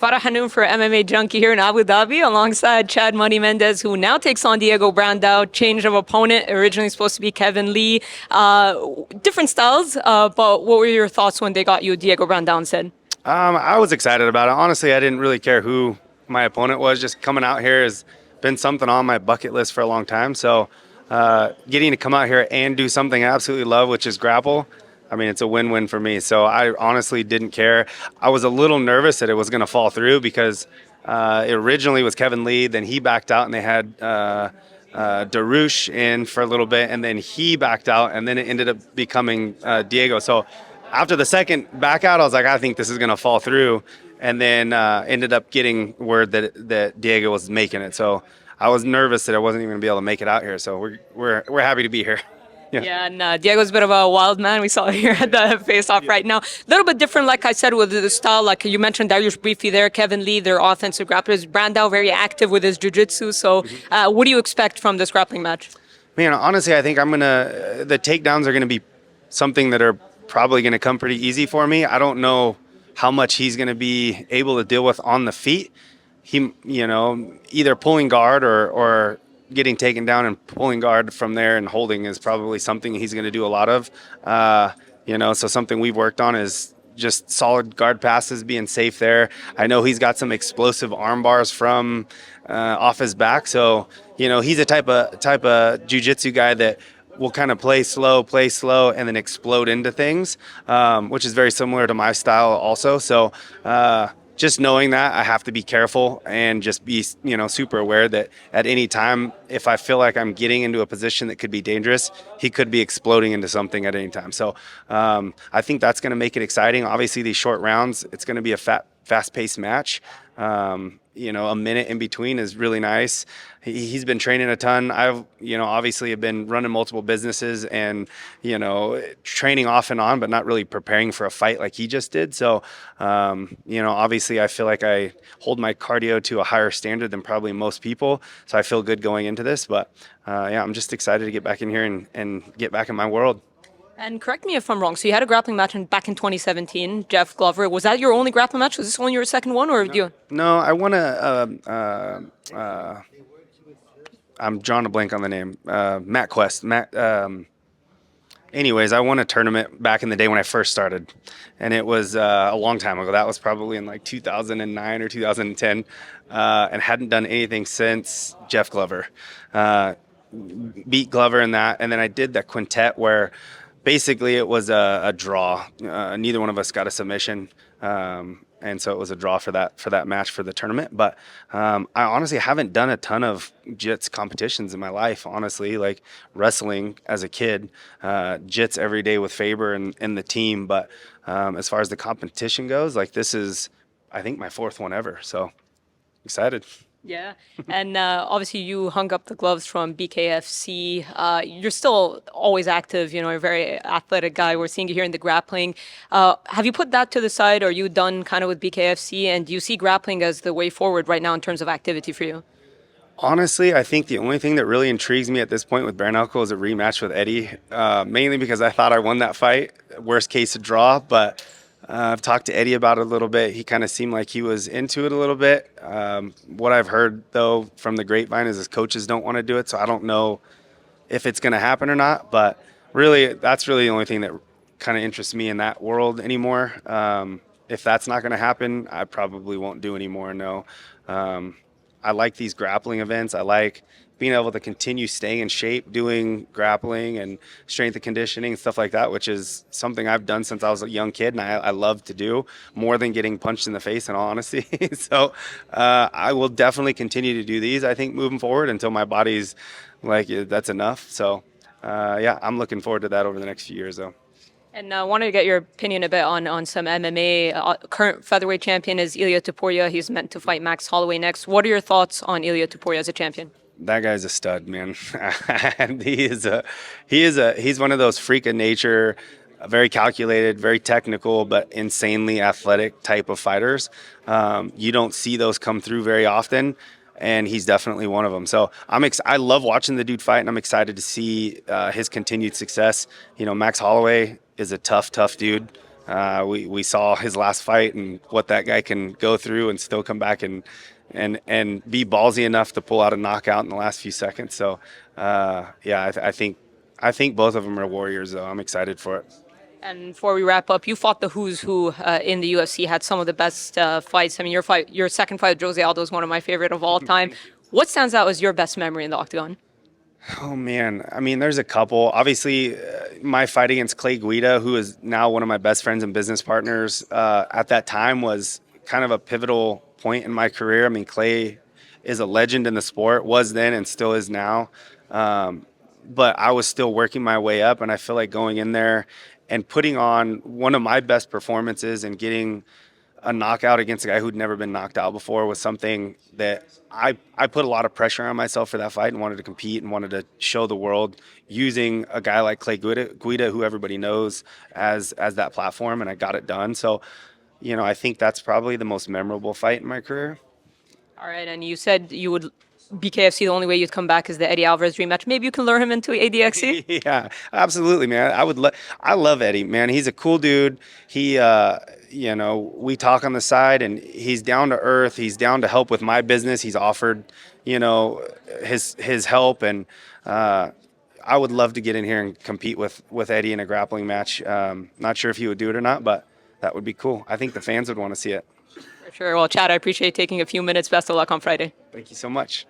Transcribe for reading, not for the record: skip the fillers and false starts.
Farah Hannoun for MMA Junkie here in Abu Dhabi alongside Chad Mendes, who now takes on Diego Brandao. Change of opponent, originally supposed to be Kevin Lee. Different styles, but what were your thoughts when they got you Diego Brandao instead? I was excited about it. Honestly, I didn't really care who my opponent was. Just coming out here has been something on my bucket list for a long time. So getting to come out here and do something I absolutely love, which is grapple, I mean, it's a win-win for me. So I honestly didn't care. I was a little nervous that it was going to fall through because it originally was Kevin Lee. Then he backed out and they had Darush in for a little bit. And then he backed out and then it ended up becoming Diego. So after the second back out, I was like, I think this is going to fall through. And then ended up getting word that Diego was making it. So I was nervous that I wasn't even going to be able to make it out here. So we're happy to be here. Yeah, and Diego's a bit of a wild man. We saw it here at the face-off right now. A little bit different, like I said, with the style. Like you mentioned Dariush briefly there, Kevin Lee, their offensive grapplers. Brandao very active with his jiu-jitsu. So what do you expect from this grappling match? Man, honestly, I think the takedowns are gonna be something that are probably gonna come pretty easy for me. I don't know how much he's gonna be able to deal with on the feet. He, either pulling guard or getting taken down and pulling guard from there and holding is probably something he's going to do a lot of. So something we've worked on is just solid guard passes, being safe there. I know he's got some explosive arm bars from off his back. So, he's a type of jiu-jitsu guy that will kind of play slow, and then explode into things, which is very similar to my style also. So, just knowing that I have to be careful and just be, super aware that at any time, if I feel like I'm getting into a position that could be dangerous, he could be exploding into something at any time. So I think that's going to make it exciting. Obviously, these short rounds, it's going to be a fast-paced match. A minute in between is really nice. He's been training a ton. I've, obviously have been running multiple businesses and, training off and on, but not really preparing for a fight like he just did. So, obviously I feel like I hold my cardio to a higher standard than probably most people. So I feel good going into this, but I'm just excited to get back in here and get back in my world. And correct me if I'm wrong. So you had a grappling match back in 2017, Jeff Glover. Was that your only grappling match? Was this only your second one, or you? No, I won I'm drawing a blank on the name. Matt Quest. Anyways, I won a tournament back in the day when I first started, and it was a long time ago. That was probably in like 2009 or 2010, and hadn't done anything since Jeff Glover. Beat Glover in that, and then I did that quintet where basically it was a draw. Neither one of us got a submission. And so it was a draw for that match for the tournament. But I honestly haven't done a ton of jits competitions in my life, honestly, like wrestling as a kid, jits every day with Faber and the team. But as far as the competition goes, like this is, I think, my fourth one ever. So excited. Yeah, and obviously you hung up the gloves from BKFC. You're still always active, you're a very athletic guy. We're seeing you here in the grappling. Have you put that to the side, or are you done kind of with BKFC? And do you see grappling as the way forward right now in terms of activity for you? Honestly, I think the only thing that really intrigues me at this point with bare knuckle is a rematch with Eddie, mainly because I thought I won that fight. Worst case, a draw, but I've talked to Eddie about it a little bit. He kind of seemed like he was into it a little bit. What I've heard, though, from the grapevine is his coaches don't want to do it, so I don't know if it's going to happen or not. But really, that's really the only thing that kind of interests me in that world anymore. If that's not going to happen, I probably won't do anymore, no. I like these grappling events. I like being able to continue staying in shape, doing grappling and strength and conditioning, stuff like that, which is something I've done since I was a young kid, and I love to do more than getting punched in the face, in all honesty. So I will definitely continue to do these, I think, moving forward until my body's like, that's enough. So I'm looking forward to that over the next few years, though. And I wanted to get your opinion a bit on some MMA. Current featherweight champion is Ilia Topuria. He's meant to fight Max Holloway next. What are your thoughts on Ilia Topuria as a champion? That guy's a stud, man. And he's one of those freak of nature, very calculated, very technical, but insanely athletic type of fighters. You don't see those come through very often, and he's definitely one of them. So I love watching the dude fight, and I'm excited to see his continued success. Max Holloway is a tough dude. We saw his last fight and what that guy can go through and still come back and be ballsy enough to pull out a knockout in the last few seconds. So yeah, I think both of them are warriors. Though I'm excited for it. And before we wrap up, you fought the who's who in the UFC, had some of the best fights. I mean, your second fight with Jose Aldo is one of my favorite of all time. What stands out as your best memory in the octagon? Oh man, I mean, there's a couple. Obviously, my fight against Clay Guida, who is now one of my best friends and business partners, at that time was kind of a pivotal point in my career. I mean, Clay is a legend in the sport, was then and still is now. But I was still working my way up, and I feel like going in there and putting on one of my best performances and getting a knockout against a guy who'd never been knocked out before was something that I put a lot of pressure on myself for that fight and wanted to compete and wanted to show the world using a guy like Clay Guida, who everybody knows as that platform, and I got it done. So, you know, I think that's probably the most memorable fight in my career. All right, and you said you would BKFC. The only way you'd come back is the Eddie Alvarez rematch. Maybe you can lure him into ADXC. Yeah, absolutely, man. I love Eddie, man. He's a cool dude. He, you know, we talk on the side, and he's down to earth. He's down to help with my business. He's offered, you know, his help, and I would love to get in here and compete with Eddie in a grappling match. Not sure if he would do it or not, but that would be cool. I think the fans would want to see it. For sure. Well, Chad, I appreciate taking a few minutes. Best of luck on Friday. Thank you so much.